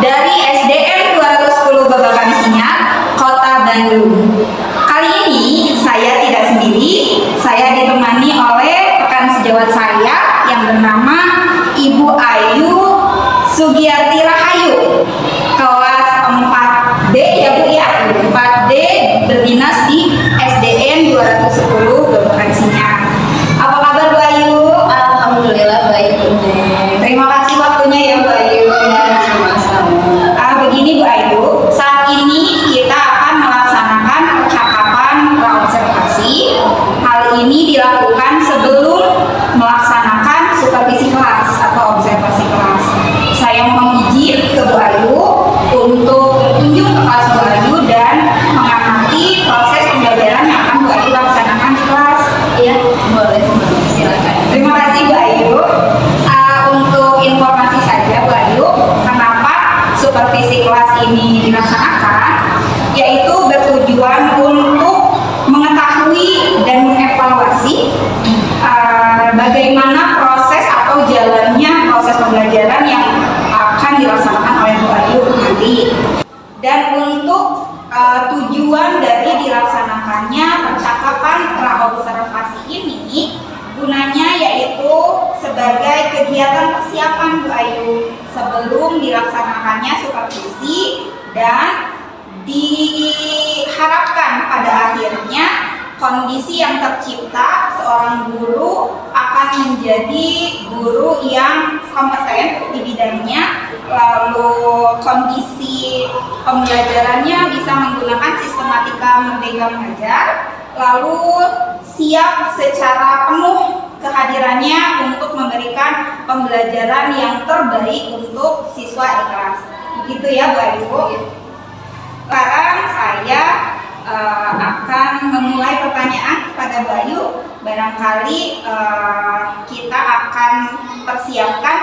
dari SDN 210 Babakan Sinyal, Kota Bandung. Kali ini saya tidak sendiri, saya ditemani oleh rekan sejawat saya yang bernama Ibu Ayu Sugiyarti Rahayu, kelas 4D ya Bu ya, 4D berdinas di SDN 210 Babakan Sinyal. Apa kabar Bu Ayu? Alhamdulillah baik. Terima kasih waktunya ya Bu Ayu. Begini Bu Ayu, saat ini kita akan melaksanakan percakapan praobservasi. Hal ini dilakukan sebelum melaksanakan supervisi kelas atau observasi kelas. Saya mohon izin ke Bu Ayu untuk tunjuk ke kelas Bu Ayu dan mengamati proses pembelajaran yang akan Bu Ayu laksanakan di kelas. Iya, boleh. Silakan. Terima kasih Bu Ayu. Untuk informasi saja Bu Ayu, kenapa supervisi kelas ini dilaksanakan, yaitu bertujuan untuk mengetahui dan mengevaluasi bagaimana proses atau jalannya proses pembelajaran yang akan dilaksanakan oleh Bu Ayu nanti. Dan untuk tujuan dari dilaksanakannya percakapan praobservasi ini gunanya yaitu sebagai kegiatan persiapan Bu Ayu sebelum dilaksanakannya supervisi, dan diharapkan pada akhirnya kondisi yang tercipta seorang guru akan menjadi guru yang kompeten di bidangnya, lalu kondisi pembelajarannya bisa menggunakan sistematika Merdeka Mengajar, lalu siap secara penuh kehadirannya untuk memberikan pembelajaran yang terbaik untuk siswa di kelas. Begitu ya Bu Ayu. Sekarang saya akan memulai pertanyaan kepada Bu Ayu. Barangkali kita akan persiapkan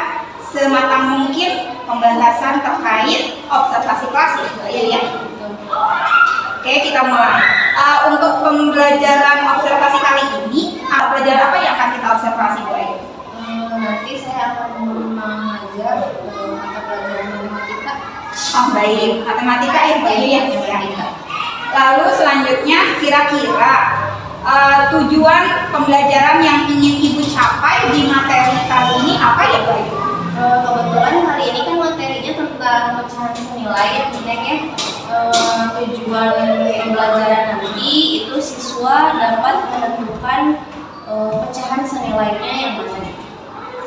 sematang mungkin pembahasan terkait observasi kelas ya Bu Ayu ya. Oke, kita mulai. Untuk pembelajaran observasi kali ini, pelajaran apa yang akan kita observasi Bu Ayu? Nanti saya akan mengajar mata pelajaran matematika. Oh baik, matematika ya Bu Ayu ya. Lalu selanjutnya kira-kira tujuan pembelajaran yang ingin Ibu capai di materi kali ini apa ya Bu Ayu? Kebetulan hari ini kan materinya tentang pecahan senilai ya Bunda ya. Tujuan pembelajaran nanti itu siswa dapat menentukan pecahan senilainya yang mana.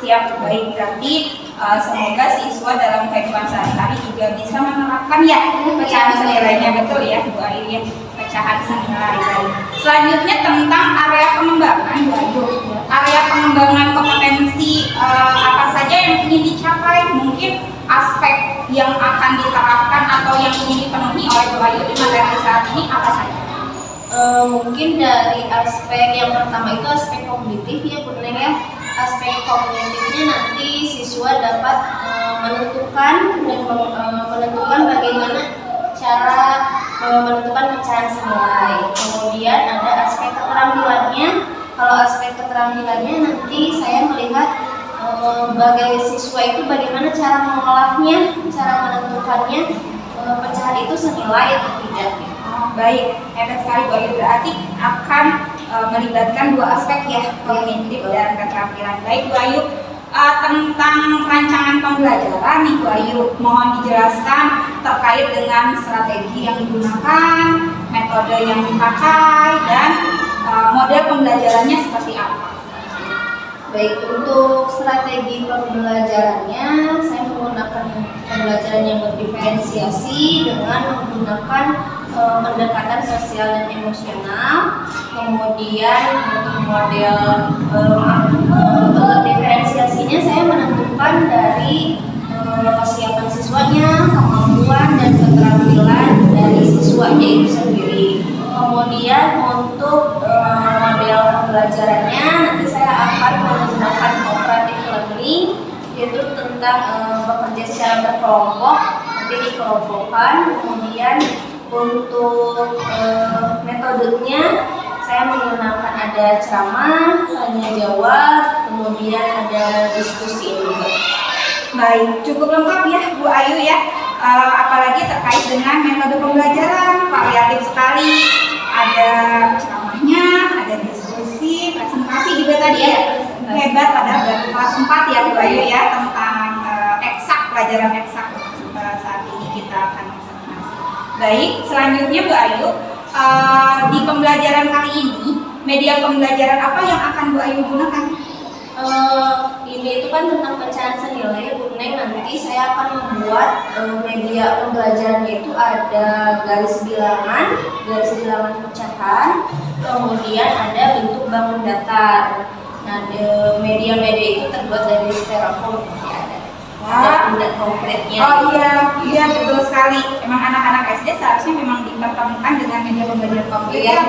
Siap, baik, berarti semoga siswa dalam kehidupan sehari-hari juga bisa menerapkan ya pecahan senilainya, betul ya Bu Ayu ya, pecahan senilai. Selanjutnya tentang area pengembangan Bu Ayu. Area pengembangan kompetensi apa saja yang ingin dicapai, mungkin aspek yang akan diterapkan atau yang ingin dipenuhi oleh Bu Ayu di materi saat ini apa saja? Mungkin dari aspek yang pertama itu aspek kognitif ya Bunda ya. Aspek kognitifnya nanti siswa dapat menentukan dan menentukan bagaimana cara menentukan pecahan senilai. Kemudian ada aspek keterampilannya. Kalau aspek keterampilannya nanti saya melihat sebagai siswa itu bagaimana cara mengolahnya, cara menentukannya pecahan itu senilai atau tidak. Baik, hebat sekali Bu Ayu, berarti akan melibatkan dua aspek ya, kognitif dan keterampilan. Baik Bu Ayu, tentang rancangan pembelajaran nih Bu Ayu, mohon dijelaskan terkait dengan strategi yang digunakan, metode yang dipakai, dan model pembelajarannya seperti apa? Baik, untuk strategi pembelajarannya saya menggunakan pembelajaran yang berdiferensiasi dengan menggunakan pendekatan sosial dan emosional. Kemudian untuk model untuk diferensiasinya saya menentukan dari kesiapan siswanya, kemampuan dan keterampilan dari siswanya itu sendiri. Kemudian untuk model pembelajarannya nanti saya akan menggunakan cooperative learning, yaitu tentang bekerja secara berkelompok, nanti dikelompokkan. Kemudian untuk metodenya saya menggunakan ada ceramah, tanya jawab, kemudian ada diskusi juga. Baik, cukup lengkap ya Bu Ayu ya. apalagi terkait dengan metode pembelajaran, variatif sekali. Ada ceramahnya, ada diskusi, presentasi juga tadi ya. Hebat, padahal baru kelas 4 ya Bu Ayu ya, tentang eksak, pelajaran eksak saat ini kita akan observasi. Baik, selanjutnya Bu Ayu, di pembelajaran kali ini, media pembelajaran apa yang akan Bu Ayu gunakan? Ini itu kan tentang pecahan senilai Bu Neng. Nanti saya akan membuat media pembelajarannya itu ada garis bilangan pecahan, kemudian ada bentuk bangun datar. Nah, media-media itu terbuat dari styrofoam ya, ada benda konkretnya. Oh iya betul sekali. Emang anak-anak SD seharusnya memang dipertemukan dengan media pembelajaran komputer ya,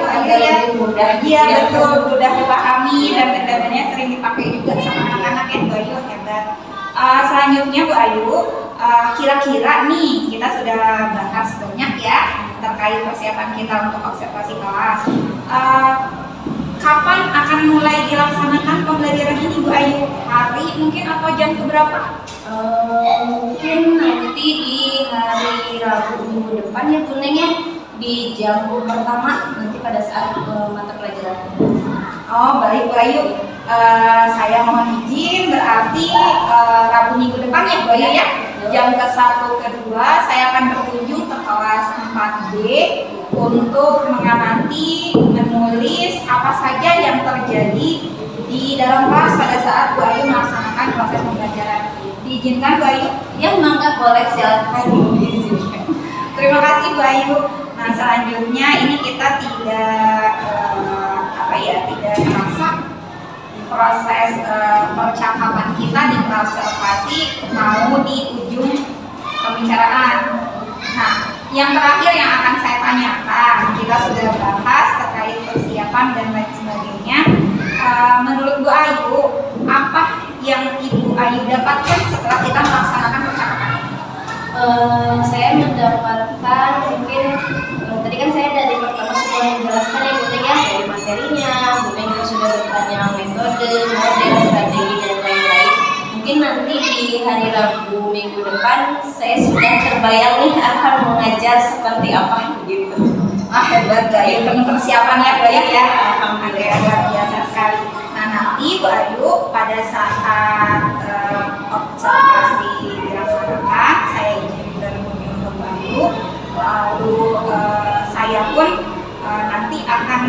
lebih mudah. Iya betul, mudah dipahami dan benda-bendanya sering dipakai juga sama anak-anak ya. Bu Ayu hebat. Selanjutnya Bu Ayu, kira-kira nih kita sudah bahas banyak ya terkait persiapan kita untuk observasi kelas. Kapan akan mulai dilaksanakan pembelajaran ini Bu Ayu? Hari mungkin atau jam keberapa? Mungkin nanti di hari Rabu minggu depan ya Bu Neng ya, di jam pertama nanti pada saat mata pelajaran. Oh baik Bu Ayu, saya mohon izin berarti Rabu minggu depan ya Bu Ayu ya, jam ke-1 ke-2 saya akan berkunjung ke kelas 4B untuk mengamati, menulis apa saja yang terjadi di dalam kelas pada saat Bu Ayu melaksanakan proses pembelajaran. Diizinkan Bu Ayu? Ya mangga, boleh, silakan. Terima kasih Bu Ayu. Nah selanjutnya ini kita tidak merasa proses percakapan kita di observasi mau di ujung pembicaraan. Nah yang terakhir yang akan saya tanyakan, kita sudah bahas terkait persiapan dan lain sebagainya. Menurut Bu Ayu, apa yang Ibu Ayu dapatkan setelah kita melaksanakan percakapan? Saya mendapatkan mungkin tadi kan saya dari pertama sudah menjelaskan ya Bu Neng ya, dari materinya, Bu Neng juga sudah bertanya metode, model, strategi dan lain-lain. Mungkin nanti di hari Rabu minggu depan saya sudah terbayang nih akan mengajar seperti apa gitu. Hebat Bu Ayu, penuh persiapan ya Bu Ayu ya. Alhamdulillah luar biasa sekali. Nah nanti Bu Ayu pada saat observasi dilaksanakan, saya izin berkunjung ke Bu Ayu, lalu saya pun nanti akan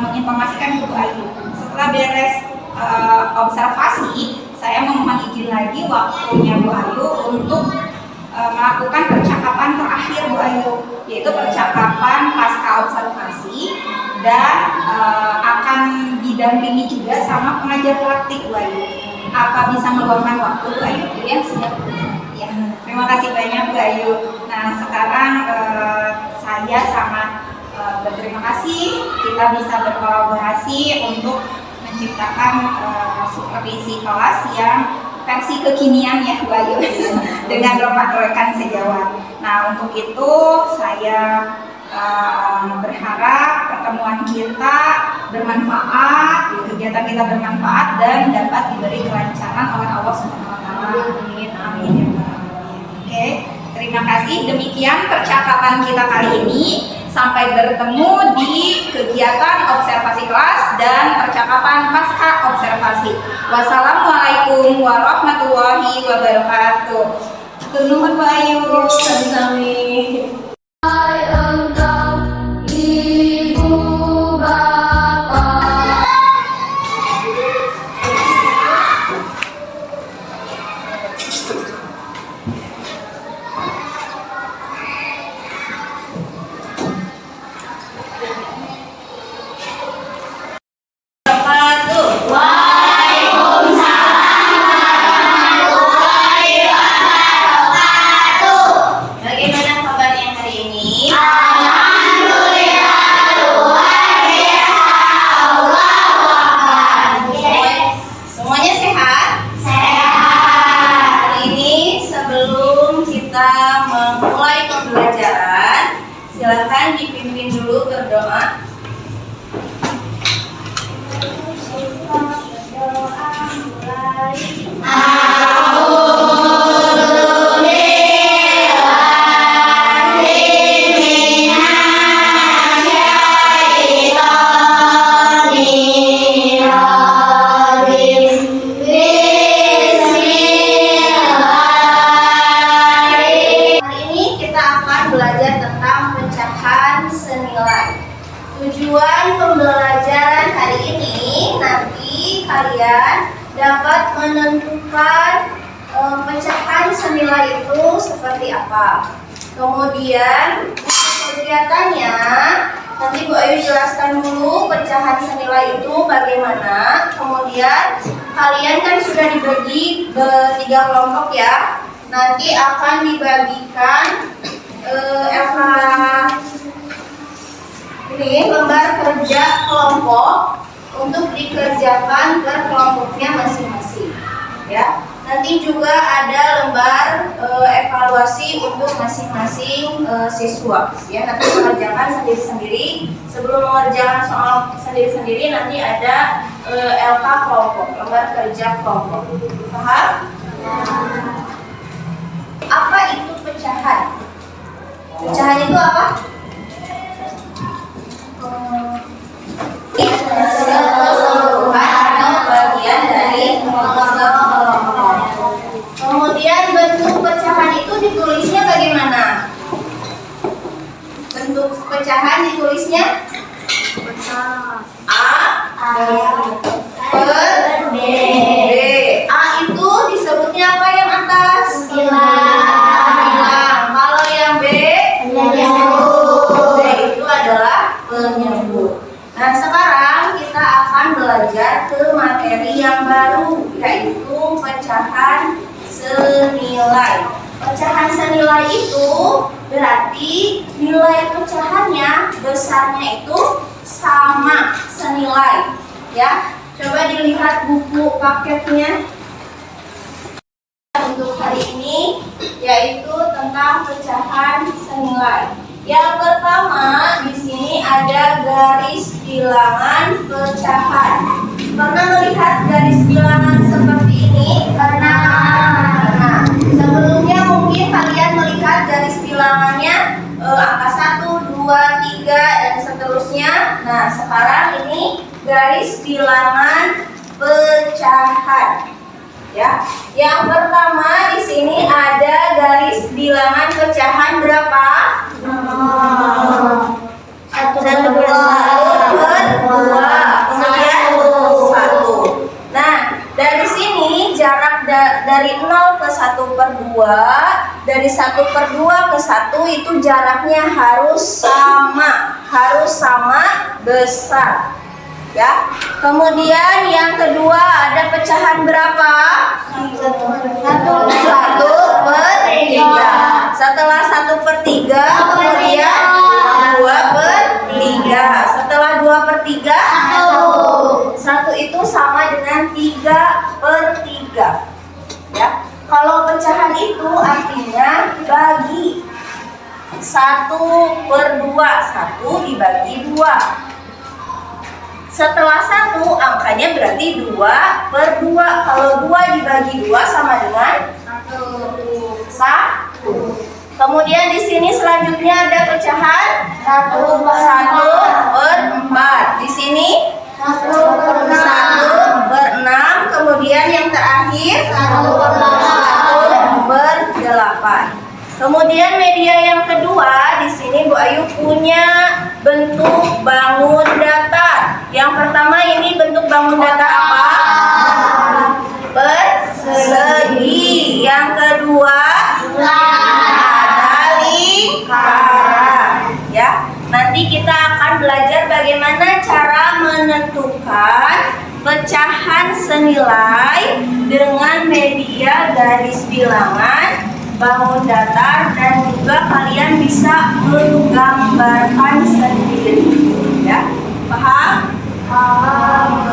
menginformasikan ke Bu Ayu. Setelah beres observasi, saya memohon izin lagi waktunya Bu Ayu untuk melakukan percakapan terakhir Bu Ayu, yaitu percakapan pasca observasi dan akan didampingi juga sama pengajar praktik Bu Ayu. Apa bisa meluangkan waktu Bu Ayu? Ya, siap. Ya, terima kasih banyak Bu Ayu. Nah sekarang saya sangat berterima kasih kita bisa berkolaborasi untuk menciptakan supervisi kelas yang versi kekinian ya Bu Ayu dengan rekan sejawat. Nah untuk itu saya berharap pertemuan kita bermanfaat, kegiatan kita bermanfaat dan dapat diberi kelancaran oleh Allah Subhanahu wa taala. Amin. Oke, terima kasih. Demikian percakapan kita kali ini. Sampai bertemu di kegiatan observasi kelas dan percakapan pasca observasi. Wassalamualaikum warahmatullahi wabarakatuh. Nuhun Bu Ayu. Sami-sami. Silakan dipimpin dulu berdoa. Alhamdulillah kalian dapat menentukan pecahan senilai itu seperti apa. Kemudian kegiatannya nanti Bu Ayu jelaskan dulu pecahan senilai itu bagaimana. Kemudian kalian kan sudah dibagi 3 kelompok ya. Nanti akan dibagikan ini lembar kerja kelompok untuk dikerjakan ke kelompoknya masing-masing ya. Nanti juga ada lembar evaluasi untuk masing-masing siswa ya. Nanti mengerjakan sendiri-sendiri. Sebelum mengerjakan soal sendiri-sendiri nanti ada LK kelompok, lembar kerja kelompok. Paham? Apa itu pecahan? Pecahan itu apa? Keseluruhan atau bagian dari kelompok. Kemudian bentuk pecahan itu ditulisnya bagaimana? Bentuk pecahan ditulisnya A per D. A itu disebutnya apa yang atas? Bilang. Kalau yang B itu adalah penyebut. Nah, sekarang kita akan belajar ke materi yang baru, yaitu pecahan senilai. Pecahan senilai itu berarti nilai pecahannya besarnya itu sama senilai. Ya, coba dilihat buku paketnya untuk hari ini, yaitu tentang pecahan senilai. Yang pertama di sini ada garis bilangan pecahan. Pernah melihat garis bilangan seperti ini? Nah, sebelumnya mungkin kalian melihat garis bilangannya angka 1, 2, 3 dan seterusnya. Nah, sekarang ini garis bilangan pecahan. Ya, yang pertama di sini ada garis bilangan pecahan berapa? 1 per 2. Kemudian 1. Nah, dari sini jarak dari 0 ke 1 per 2, dari 1 per 2 ke 1 itu jaraknya harus sama besar. Ya. Kemudian yang kedua ada pecahan berapa? 1 per 3. Setelah 1 per 3 kemudian 2 per 3. Setelah 2 per 3 1 itu sama dengan 3 per 3. Ya. Kalau pecahan itu artinya bagi 1 per 2. 1 dibagi 2. Setelah 1 angkanya berarti 2 per 2. Kalau 2 dibagi 2 sama dengan 1. Kemudian di sini selanjutnya ada pecahan 1 per 4. Di sini 1 per 6. Kemudian yang terakhir 1 per 8. Kemudian media yang kedua di sini Bu Ayu punya bentuk bangun datar. Yang pertama ini bentuk bangun datar apa? Persegi. Yang kedua ada lingkaran. Ya, nanti kita akan belajar bagaimana cara menentukan pecahan senilai dengan media garis bilangan, bangun datar, dan juga kalian bisa menggambarkan sendiri. Ya, paham?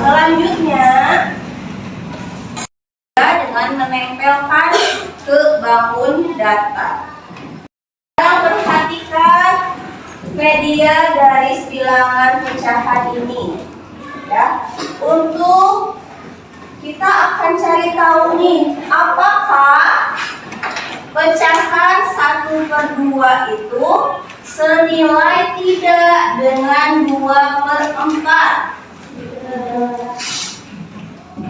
Selanjutnya dengan menempelkan ke bangun datar. Sekarang perhatikan media garis bilangan pecahan ini. Ya, untuk kita akan cari tahu nih, apakah pecahan 1 per 2 itu senilai tidak dengan 2 per 4?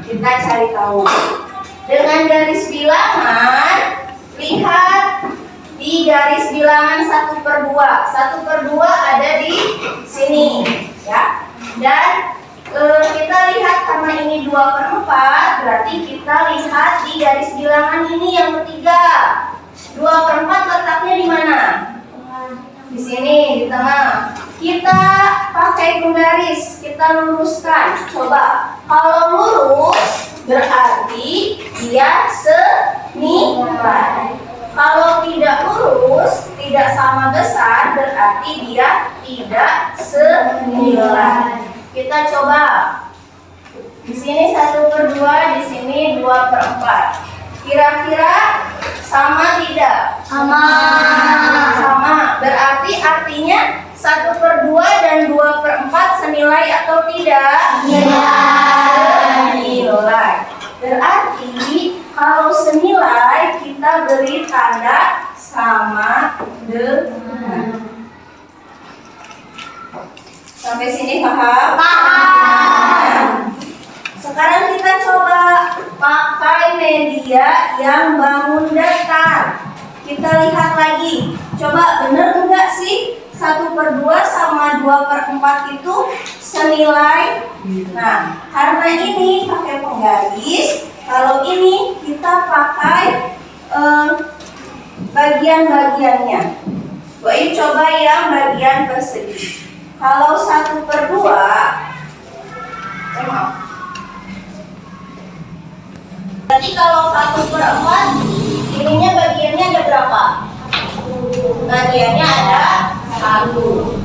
Kita cari tahu. Dengan garis bilangan, lihat di garis bilangan 1 per 2. 1 per 2 ada di sini. Ya. Dan Kita lihat karena ini 2/4, berarti kita lihat di garis bilangan ini yang ketiga. 2/4 letaknya di mana? Di sini, di tengah. Kita pakai penggaris, kita luruskan. Coba, kalau lurus berarti dia senilai. Kalau tidak lurus, tidak sama besar, berarti dia tidak senilai. Kita coba. Di sini 1/2, di sini 2/4. Kira-kira sama tidak? Sama. Sama. Berarti artinya 1/2 dan 2/4 senilai atau tidak? Senilai. Berarti kalau senilai kita beri tanda sama dengan. Sampai sini paham? Paham. Sekarang kita coba pakai media yang bangun datar. Kita lihat lagi. Coba benar enggak sih 1/2 sama 2/4 itu senilai? Nah, karena ini pakai penggaris, kalau ini kita pakai bagian-bagiannya. Baik, coba yang bagian persegi. Kalau 1/2, maaf. Berarti kalau 1/4, ininya bagiannya ada berapa? Bagiannya ada 1.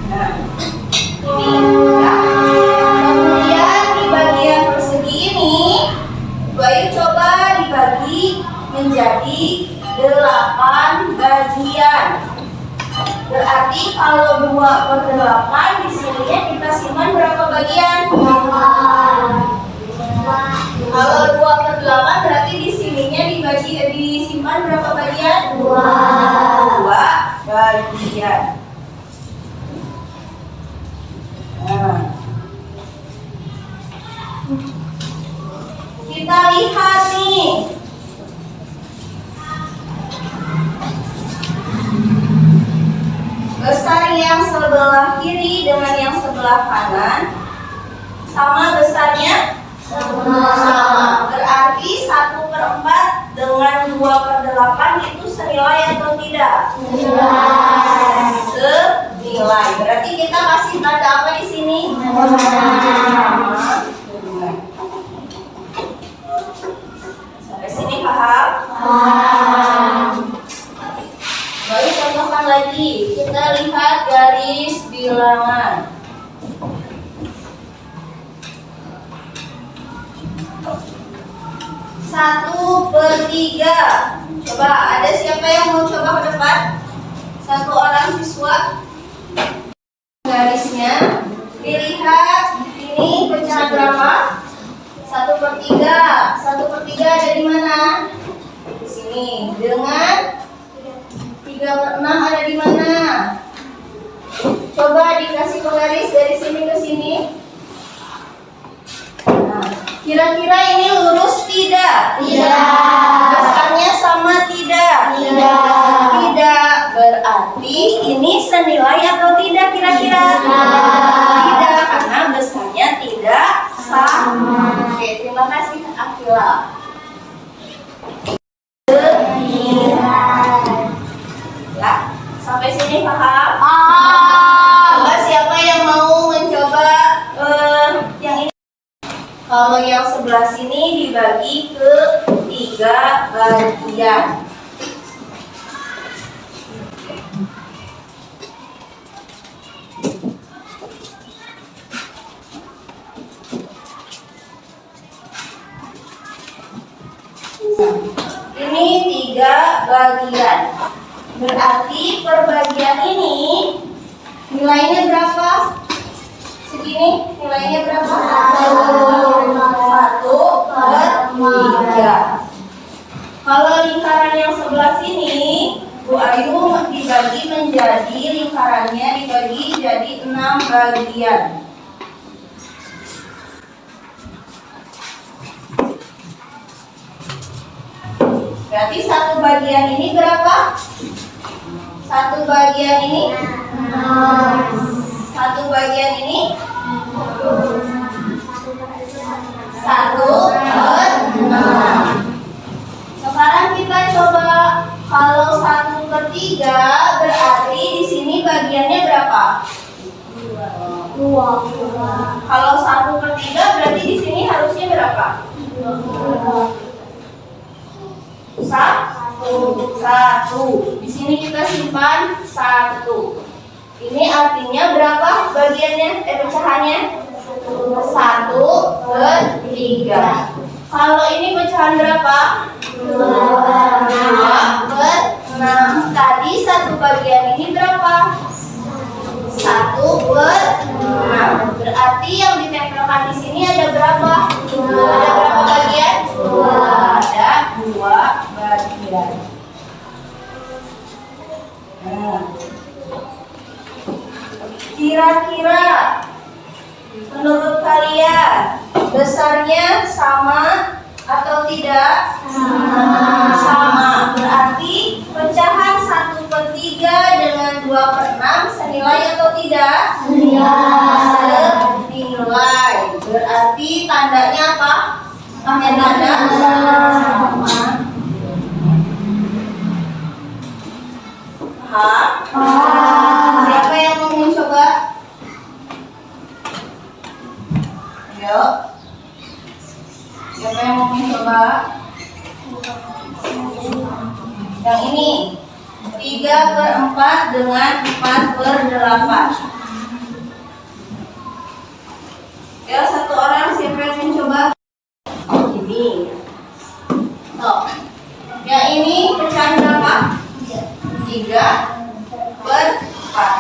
Nah, ini ya. Kemudian di bagian persegi ini, Bayu coba dibagi menjadi 8 bagian. Berarti kalau 2/8 di sininya kita simpan berapa bagian? Kalau 2/8 berarti di sininya disimpan berapa bagian? 2 bagian. Nah, kita lihat nih. Besar yang sebelah kiri dengan yang sebelah kanan sama besarnya? Sama. Berarti 1/4 dengan 2/8 itu senilai atau tidak? Senilai. Berarti kita kasih tanda apa di sini? Sama. Sampai sini paham? Baru contohkan lagi. Kita lihat garis bilangan. 1/3. Coba, ada siapa yang mau coba ke depan? Satu orang siswa. Garisnya dilihat, ini pecahan berapa? 1/3. 1/3 ada di mana? Di sini. Dengan 3/6 ada di mana? Coba dikasih penggaris dari sini ke sini. Nah, kira-kira ini lurus tidak? Tidak. Besarnya sama tidak? Tidak. Tidak. Berarti ini senilai atau tidak kira-kira? Tidak. Tidak, karena besarnya tidak sama. Oke, terima kasih Akila. Ya, sampai sini paham? Coba siapa yang mau mencoba yang ini? Kalau yang sebelah sini dibagi ke 3 bagian. Ini 3 bagian. Berarti per bagian ini nilainya berapa? Segini nilainya berapa? 1/3. Kalau lingkaran yang sebelah sini, Bu Ayu dibagi menjadi lingkarannya dibagi jadi 6 bagian. Berarti satu bagian ini berapa? Satu bagian ini? Satu bagian ini? 1/6. Sekarang kita coba kalau 1/3 berarti di sini bagiannya berapa? 2. Kalau 1/3 berarti di sini harusnya berapa? 1. Di sini kita simpan 1. Ini artinya berapa bagiannya? Pecahannya? 1/3. Kalau ini pecahan berapa? 2/6. Tadi satu bagian ini berapa? 1/6. Berarti yang ditempelkan di sini ada berapa? Ada berapa bagian? Ada 2 bagian. Nah, kira-kira menurut kalian besarnya sama atau tidak? Sama. Berarti pecahan 1/3 dengan 2/6 senilai atau tidak? Senilai. Berarti tandanya apa? Pakai tanda sama. Siapa yang mau mencoba? Ayo. Siapa yang mau mencoba? Yang ini 3/4 dengan 4/8. Ya, satu orang siapa yang mencoba? Ini. Tuh. Yang ini pecahan berapa? 3/4.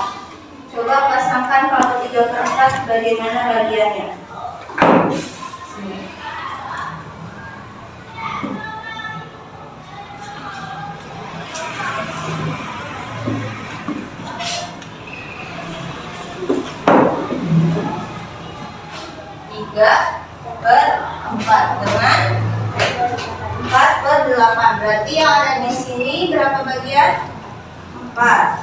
Coba pasangkan kalau 3/4 bagaimana bagiannya? Sini. Tiga per 4 dengan 4/8. Berarti yang ada di sini berapa bagian? 4.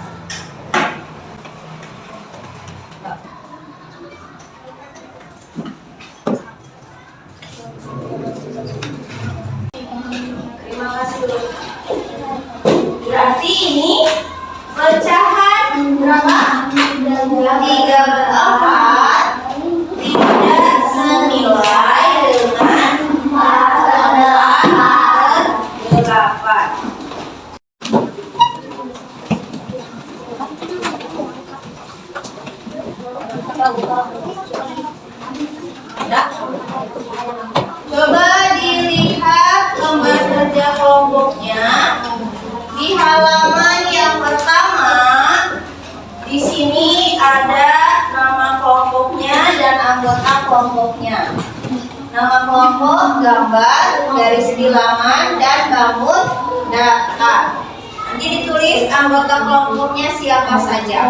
Terima kasih. Berarti ini pecahan berapa? 3/4 tidak senilai dengan 4/8. Coba dilihat lembar kerja kelompoknya di halaman yang pertama. Di sini ada nama kelompoknya dan anggota kelompoknya. Nama kelompok, gambar, garis bilangan, dan bangun data. Nanti ditulis anggota kelompoknya siapa saja.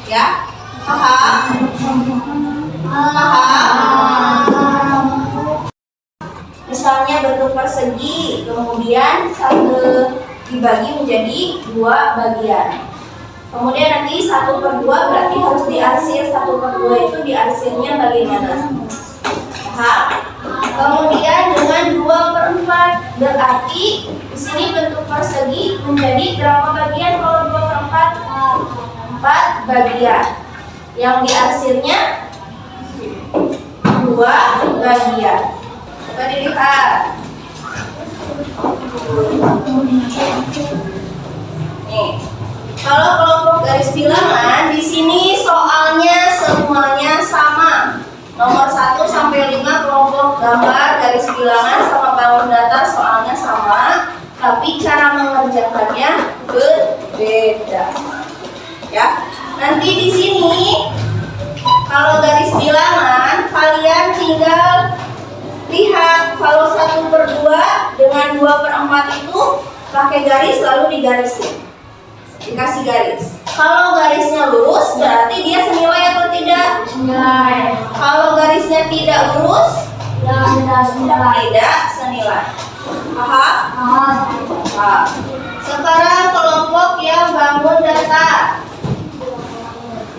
Ya, paham? Paham? Misalnya bentuk persegi, kemudian dibagi menjadi 2 bagian. Kemudian nanti 1/2 berarti harus diarsir. 1/2 itu diarsirnya bagaimana? Paham? Kemudian dengan 2/4 berarti di sini bentuk persegi menjadi berapa bagian kalau 2/4? 4 bagian. Yang diarsirnya 2 bagian. Coba dilihat. Nih, kalau kelompok garis bilangan di sini soalnya semuanya sama. Nomor 1 sampai 5 kelompok gambar, garis bilangan sama bangun data soalnya sama, tapi cara mengerjakannya berbeda. Ya. Nanti di sini kalau garis bilangan kalian tinggal lihat kalau 1/2 dengan 2/4 itu pakai garis lalu digarisin. Dikasih garis. Kalau garisnya lurus berarti dia senilai atau tidak? Senilai. Kalau garisnya tidak lurus tidak senilai. Paham? Paham. Sekarang kelompok yang bangun data.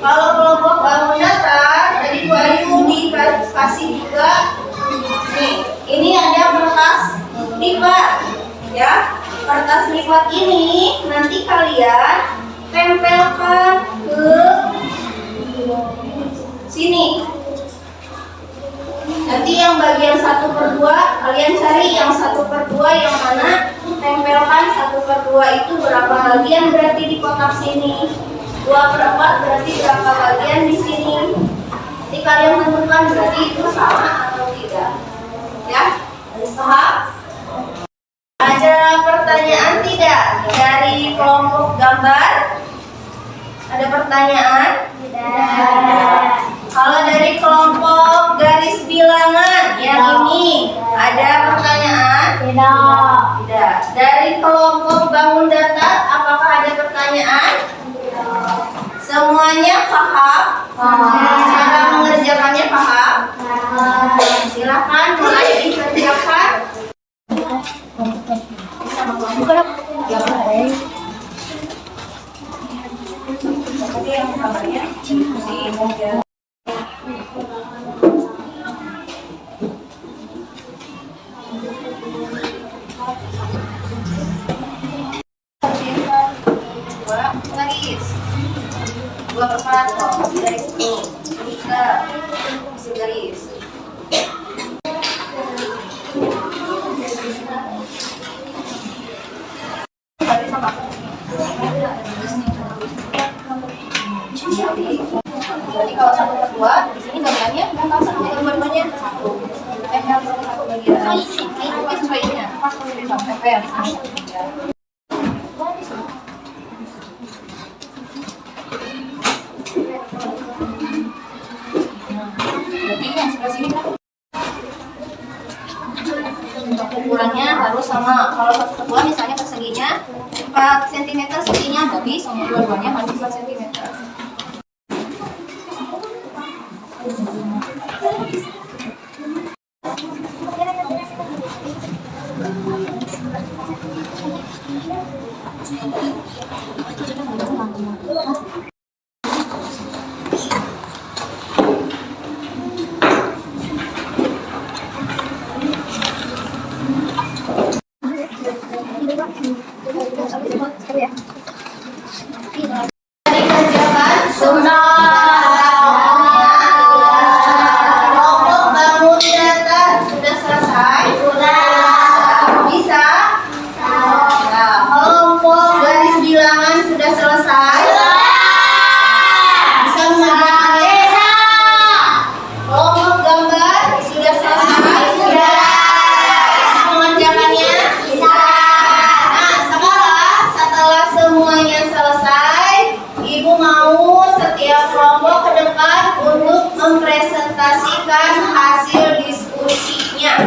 Kalau kelompok bangun data tadi Bu Ayu dikasih juga nih lipat. Ya, kertas lipat ini nanti kalian tempelkan ke sini. Nanti yang bagian 1/2 kalian cari yang 1/2 yang mana, tempelkan 1/2 itu berapa bagian berarti di kotak sini. 2/4 berarti berapa bagian di sini. Nanti kalian tentukan berarti itu sama atau tidak. Ya, paham? Ada pertanyaan tidak dari kelompok gambar? Ada pertanyaan? Tidak. Kalau dari kelompok garis bilangan yang ini ada pertanyaan? Tidak. Tidak. Dari kelompok bangun data apakah ada pertanyaan? Semuanya paham? Cara mengerjakannya paham? Silakan mulai dikerjakan. Jadi yang gambarnya si garis 2/4 garis ini 3 garis. Jadi kalau 1/2 di sini bagiannya berapa? Dua-duanya 1. Tempel 1 bagian. Ini sesuai ini ya. Tempel di sini. Berarti yang sebelah sini kan? Untuk ukurannya harus sama. Kalau 1/2 misalnya perseginya 4 cm seginya, tapi semua dua-duanya harus 4 cm. Dikerjakan kelompok bangun data sudah selesai. Bisa. Nah, kelompok garis bilangan sudah selesai. Bisa mengerjakannya. Kelompok gambar sudah selesai. Bisa mengerjakannya. Nah, sekarang setelah semuanya selesai, Ibu mau setiap kelompok ke depan untuk mempresentasikan hasil diskusinya.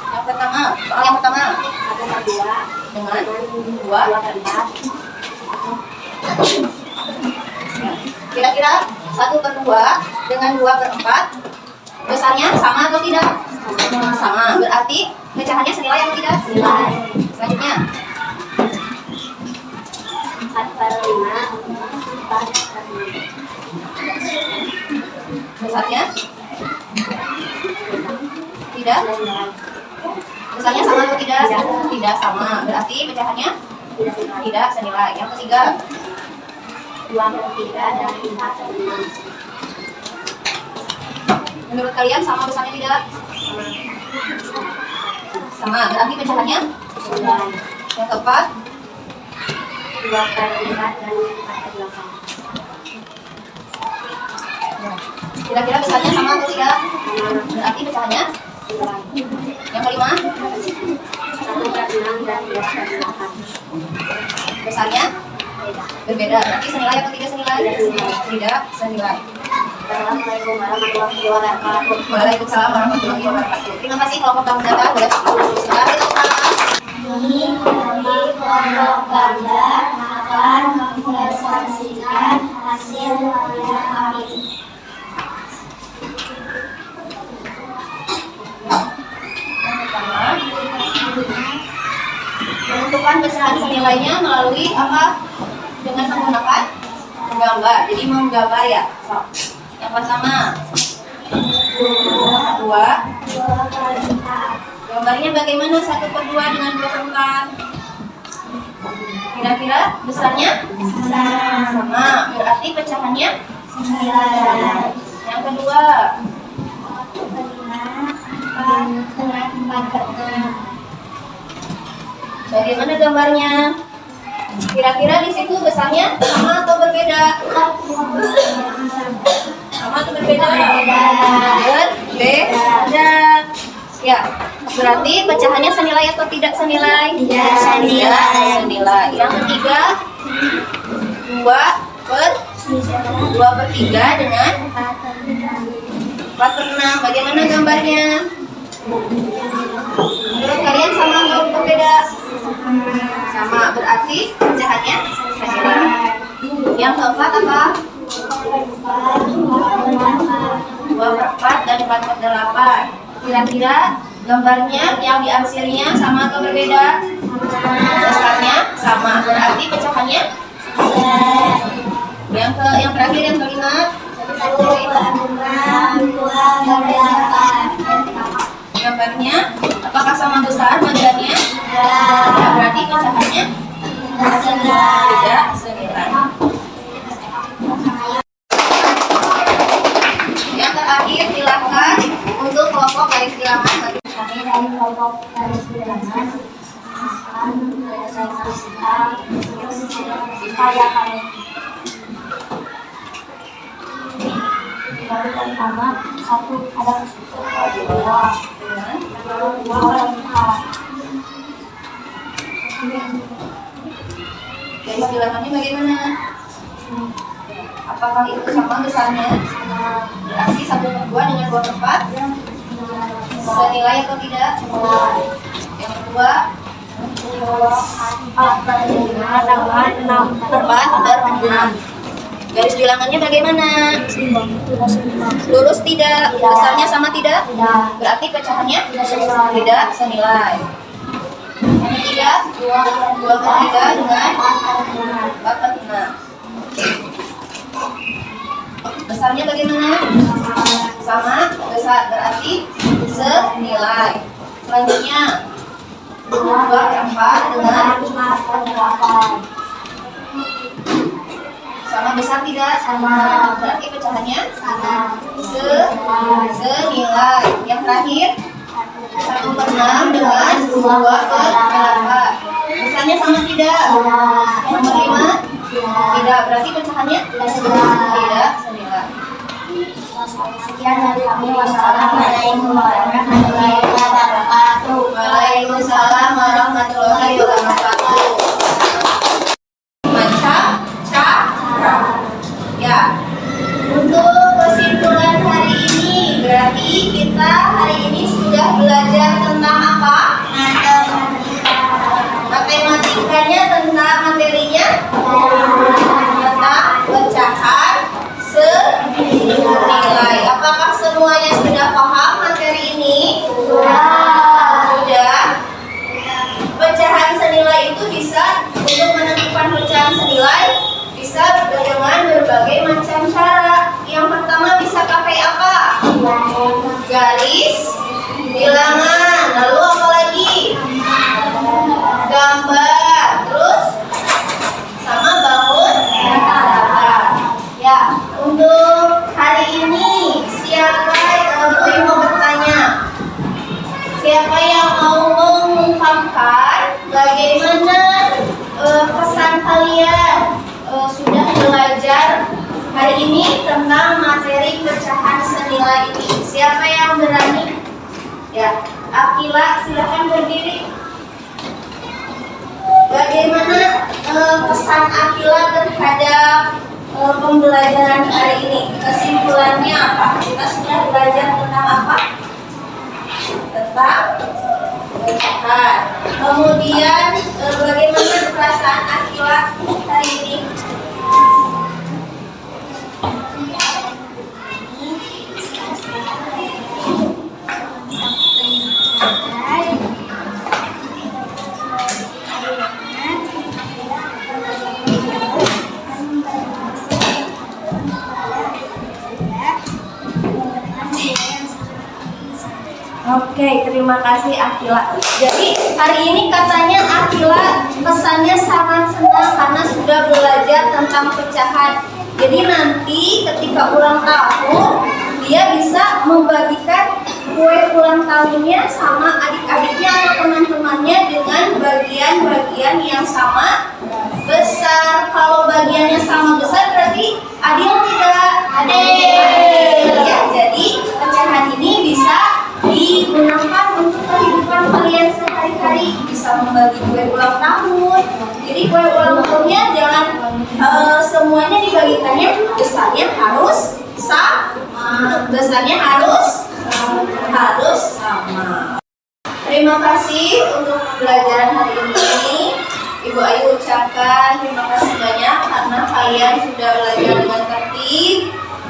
Yang pertama, soal yang pertama dengan 2/4. Kira-kira 1/2 dengan 2/4 besarnya sama atau tidak? Sama. Berarti pecahannya senilai atau tidak? Senilai. Selanjutnya 4/5. besarnya tidak? Besarnya sama atau tidak? Tidak sama. Berarti pecahannya tidak senilai. Yang ketiga 2/3 dan 4/5. menurut kalian sama besarnya tidak? Sama. Berarti pecahannya? Yang keempat 2/4 dan 4/8. kira-kira besarnya sama atau tidak? Berarti pecahannya? Yang kelima 1/6 dan 2/8. besarnya? Berbeda. Berarti senilai atau tidak senilai? Tidak senilai. Assalamualaikum warahmatullahi wabarakatuh. Waalaikumsalam warahmatullahi wabarakatuh. Terima kasih kelompok bangun data. Boleh silakan ditemukan. Ini dari kelompok gambar akan mempresentasikan hasil karya kami. Menentukan pecahan senilainya melalui apa? Dengan menggunakan menggambar. Jadi menggambar ya. So, yang pertama, 2. Gambarnya bagaimana 1/2 dengan 2/4? Kira-kira besarnya? Sama. Berarti pecahannya? Yang kedua, 4/6. bagaimana gambarnya? Kira-kira di situ besarnya sama atau berbeda? Sama atau berbeda? Berbeda. Ya, berarti pecahannya senilai atau tidak senilai? Tidak senilai. Yang ketiga, 2/3 dengan 4/6. Bagaimana gambarnya? Menurut kalian sama atau berbeda? Sama, berarti pecahannya senilai. Yang keempat apa? 2/4 dan 4/8. Kira-kira gambarnya yang diarsirnya sama atau berbeda? Besarnya sama, berarti pecahannya. Yang terakhir, yang kelima, 1/6. gambarnya apakah sama besar bagiannya? Ya, berarti pecahannya tidak senilai. Yang terakhir, silakan untuk kelompok garis bilangan. Kami dari kelompok garis bilangan akan menyelesaikan upaya kami. Yang pertama, 1 ada 2 orang 4. Garis bilangannya bagaimana? Apakah itu sama besarnya? Berarti 1/2 dengan 2/4 senilai atau tidak? Yang kedua, 4/5 dengan 4/6. Garis bilangannya bagaimana? Lurus tidak? Besarnya sama tidak? Berarti pecahannya tidak senilai. Yang ketiga, 2/3 dengan 4/6. Besarnya bagaimana? Sama, besar, berarti senilai. Selanjutnya, 2/4 dengan 5/8. sama besar tidak? Sama. Berarti pecahannya Sama. senilai. Yang terakhir, 1/6 dengan 2/8. Besarnya sama tidak? Nomor 5? Tidak, berarti pecahannya tidak senilai. Sekian dari kami. Wassalamualaikum warahmatullahi wabarakatuh. Waalaikumsalam warahmatullahi wabarakatuh. Cara. Ya. Untuk kesimpulan hari ini, berarti kita hari ini sudah belajar tentang apa? Matematikanya, tentang materinya, tentang pecahan senilai. Apakah semuanya sudah paham materi ini? Sudah. Pecahan senilai itu bisa, untuk menentukan pecahan senilai bisa dengan berbagai macam cara. Yang pertama bisa pakai apa? Garis bilangan. Lalu apa lagi? Gambar. Terus sama bangun data. Ya, untuk hari ini siapa yang mau bertanya? Siapa yang mau mengungkapkan bagaimana pesan kalian sudah belajar hari ini tentang materi pecahan senilai ini? Siapa yang berani? Ya, Akila, silakan berdiri. Bagaimana pesan Akila terhadap pembelajaran hari ini? Kesimpulannya apa? Kita sudah belajar tentang apa? Tentang pecahan. Kemudian bagaimana perasaan Akila hari ini? Oke, terima kasih Akila. Jadi hari ini katanya Akila pesannya sangat senang karena sudah belajar tentang pecahan. Jadi nanti ketika ulang tahun dia bisa membagikan kue ulang tahunnya sama adik-adiknya atau teman-temannya dengan bagian-bagian yang sama besar. Kalau bagiannya sama besar berarti adil tidak? Adil. Ya, jadi pecahan ini bisa digunakan untuk kehidupan kalian sehari-hari, bisa membagi kue ulang tahun. Jadi kue ulang tahunnya jangan semuanya dibagikannya besarnya harus sama. Besarnya harus sama. Terima kasih untuk pelajaran hari ini. Ibu Ayu ucapkan terima kasih banyak karena kalian sudah belajar dengan tertib,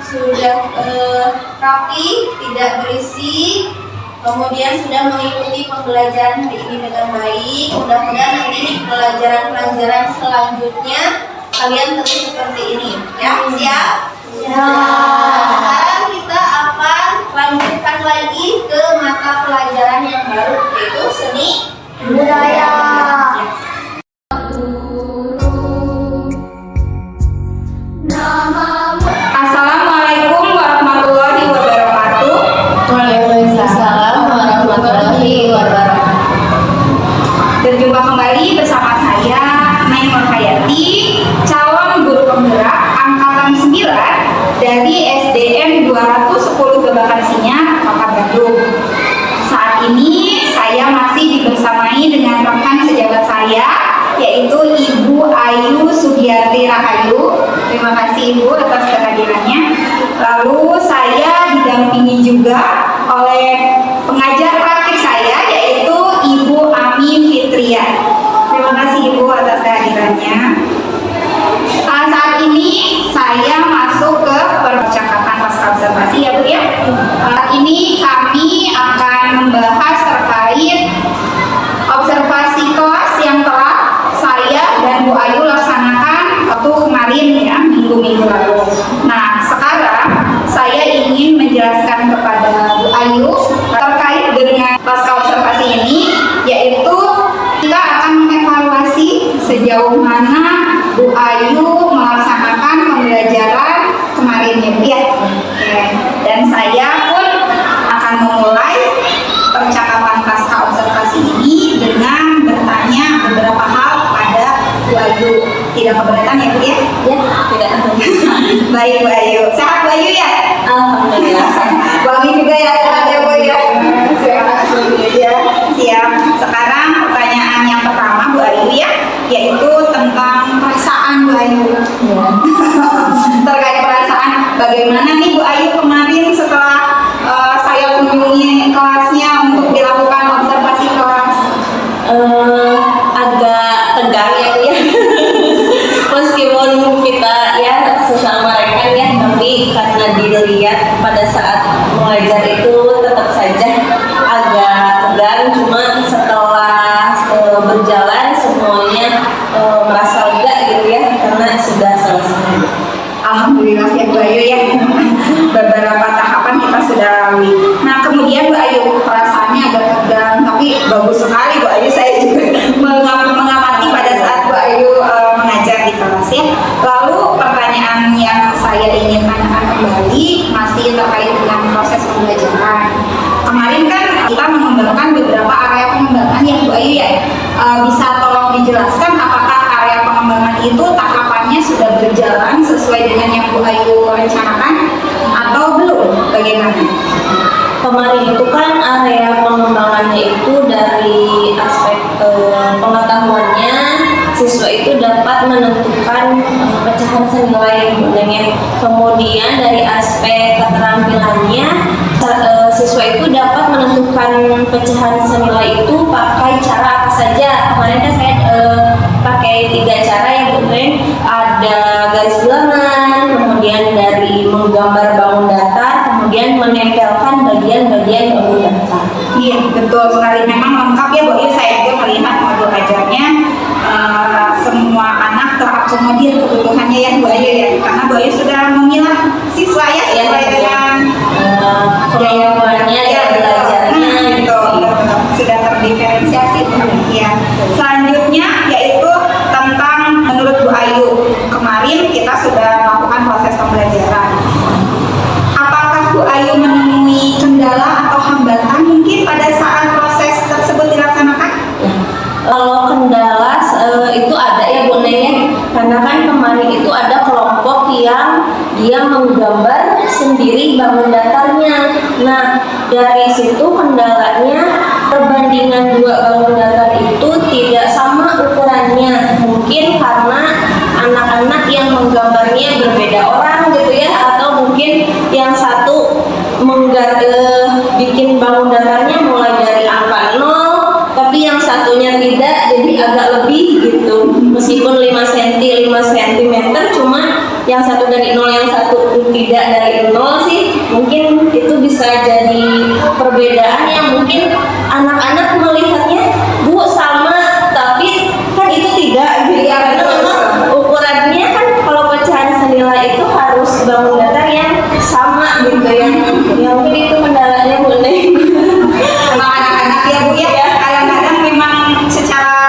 sudah rapi, tidak berisik, kemudian sudah mengikuti pembelajaran hari ini dengan baik. Mudah-mudahan nanti di pelajaran-pelajaran selanjutnya kalian terus seperti ini. Ya, siap? Sekarang kita akan lanjutkan lagi ke mata pelajaran yang baru, yaitu seni budaya. Assalamualaikum warahmatullahi wabarakatuh. Waalaikumsalam warahmatullahi wabarakatuh. Berjumpa kembali bersama saya Mai Nurhayati, calon guru penggerak angkatan 9 dari SDN 210 Gebakan Sinyar, Kota Bandung. Saat ini saya masih dibersamai dengan rekan sejabat saya, yaitu Ibu Ayu Sugiyarti Rahayu. Terima kasih Ibu atas kehadirannya. Lalu saya didampingi juga oleh pengajar praktik saya, yaitu Ibu Ami Fitria. Terima kasih Ibu atas kehadirannya. Saat ini saya masuk ke percakapan pasca observasi ya Bu ya. Saat ini kami akan membahas terkait observasi kelas yang telah saya dan Bu Ayu laksanakan waktu kemarin ya, minggu-minggu lalu. Nah, sekarang saya ingin menjelaskan kepada Bu Ayu terkait dengan pasca observasi ini, yaitu kita akan mengevaluasi sejauh mana Bu Ayu melaksanakan pembelajaran kemarin ya Bu ya. Oke. Dan saya pun akan memulai percakapan pasca observasi ini dengan bertanya beberapa hal pada Bu Ayu. Tidak keberatan ya Bu ya? Ya, tidak. Baik Bu Ayu. Sehat Bu Ayu ya? Alhamdulillah. Bu Ami juga ya sehat ya Bu ya? Sehat ya. Siap. Sekarang pertanyaan yang pertama Bu Ayu ya, yaitu tentang perasaan Bu Ayu. Terkait perasaan, bagaimana nih Bu Ayu kemarin setelah saya kunjungi kelasnya untuk dilakukan observasi kelas? Agak tegang ya Bu ya. Meskipun kita ya sesama rekan ya, tapi karena dilihat pada saat mengajar itu tetap saja agak tegang. Cuma setelah berjalan semuanya merasa lega gitu ya, karena sudah selesai. Alhamdulillah ya Bu Ayu ya. Beberapa tahapan kita sudah lalui. Nah kemudian Bu Ayu, perasaannya agak tegang, tapi bagus sekali Bu Ayu. Saya juga mengamati pada saat Bu Ayu mengajar di kelas ya. Lalu pertanyaan yang saya ingin tanyakan kembali masih terkait dengan proses pembelajaran. Kemarin kan kita mengembangkan beberapa area pengembangan yang Bu Ayu ya. Bisa tolong dijelaskan apakah area pengembangan itu tahapannya sudah berjalan sesuai dengan yang Bu Ayu rencanakan atau belum? Bagaimana? Kemarin itu kan area pengembangannya itu dari aspek pengetahuannya, siswa itu dapat menentukan pecahan senilai dengan. Kemudian dari aspek keterampilannya, siswa itu dapat menentukan pecahan senilai itu pakai cara apa saja. Kemarin kan saya pakai 3 cara yang kemudian ada garis bilangan, kemudian dari menggambar bangun datar, kemudian menempelkan bagian-bagian bangun datar. Iya betul sekali, memang lengkap ya Bu Ayu. Saya juga melihat modul ajarnya semua anak terakomodir kebutuhannya ya Bu Ayu ya, karena Bu Ayu sudah memilah siswa ya sesuai dengan kemampuannya ya belajarnya gitu. menggambar sendiri bangun datarnya. Nah, dari situ kendalanya perbandingan dua bangun datar itu tidak sama ukurannya. Mungkin karena anak-anak yang menggambarnya berbeda orang gitu ya, atau mungkin yang satu bikin bangun datarnya mulai dari angka 0, tapi yang satunya tidak, jadi agak lebih gitu. Meskipun 5 cm, cuma yang satu dari 0, yang satu tidak dari 0 sih. Mungkin itu bisa jadi perbedaan yang mungkin anak-anak melihatnya, Bu, sama, tapi kan itu tidak gitu ya, karena memang ukurannya kan kalau pecahan senilai itu harus bangun datar yang sama gitu ya. Ya mungkin itu kendalanya Bu Neng. Emang anak-anak ya Bu ya, kadang-kadang memang secara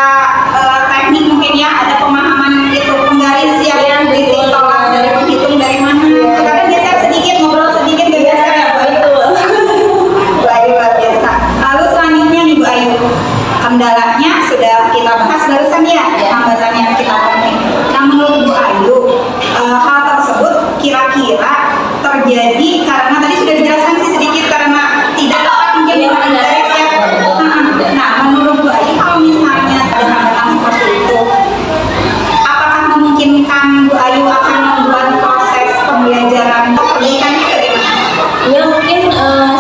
teknik mungkin ya ada pemahaman itu penggaris yang ditolak dari penghitung dari mana. Kadang biasa sedikit ngobrol sedikit gak biasa ya Bu. Bu Ayu luar biasa. Lalu selanjutnya nih Bu Ayu, kendalanya sudah kita bahas barusan ya, hambatan yang kita omongin. Nah menurut Bu Ayu, hal tersebut kira-kira terjadi karena tadi sudah dijelaskan sih sedikit karena tidak dapat mungkin mengajarkan ya. Nah menurut Bu Ayu, kalau misalnya ada hambatan seperti itu, apakah memungkinkan Bu Ayu akan membuat proses pembelajaran perbaikannya bagaimana? Ya mungkin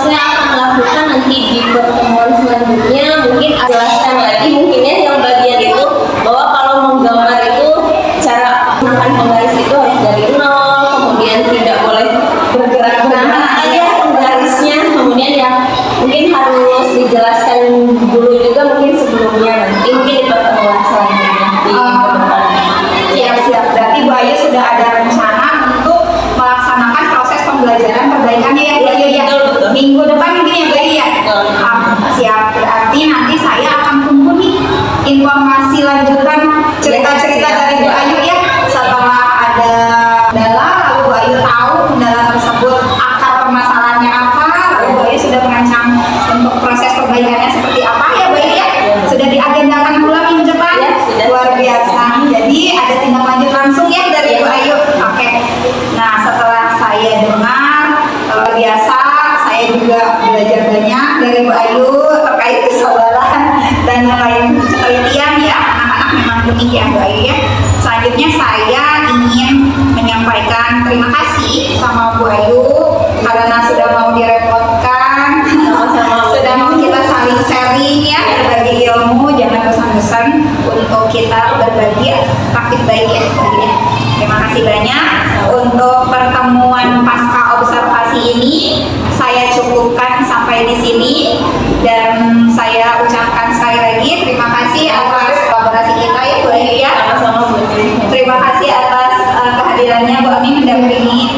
saya akan lakukan nanti di pertemuan selanjutnya, mungkin jelaskan lagi mungkin ya yang bagian itu, bahwa kalau menggambar itu cara menggunakan penggaris itu harus dari 0, kemudian tidak boleh bergerak-gerak ya penggarisnya, kemudian ya mungkin harus dijelaskan dulu juga mungkin sebelumnya, nanti mungkin di pertemuan selanjutnya di depan. Siap-siap, berarti Bu Ayu sudah ada rencana untuk melaksanakan proses pembelajaran perbaikannya ya Bu Ayu ya. Betul. Minggu depan mungkin ya Bu Ayu ya. Betul. Siap, berarti nanti saya akan tunggu nih informasi lanjutan cerita-cerita dari Bu Ayu ya. Setelah ada kendala, lalu Bu Ayu tahu kendala tersebut akar permasalahannya apa, lalu Bu Ayu sudah merancang untuk proses perbaikannya seperti apa ya Bu Ayu ya. Sudah diagendakan pula minggu depan. Ya, sudah. Luar biasa. Jadi ada tindak lanjut langsung ya dari Bu Ayu. Oke. Nah setelah saya dengar biasa, saya juga belajar banyak dari Bu Ayu terkait kesabaran dan lain penelitian ya. Anak-anak memang demikian Bu Ayu ya. Selanjutnya saya ingin menyampaikan terima kasih sama Bu Ayu karena sudah mau direpotkan, sudah mau kita saling sharing ya, berbagi ilmu, jangan bosan-bosan untuk kita berbagi praktik baik ya. Terima kasih banyak untuk pertemuan pasca observasi ini. Saya cukupkan sampai di sini dan saya ucapkan sekali lagi terima kasih atas kolaborasi kita ya Bu Ayu ya. Sama-sama Bu Neng. Terima kasih atas kehadirannya Bu Ami mendampingi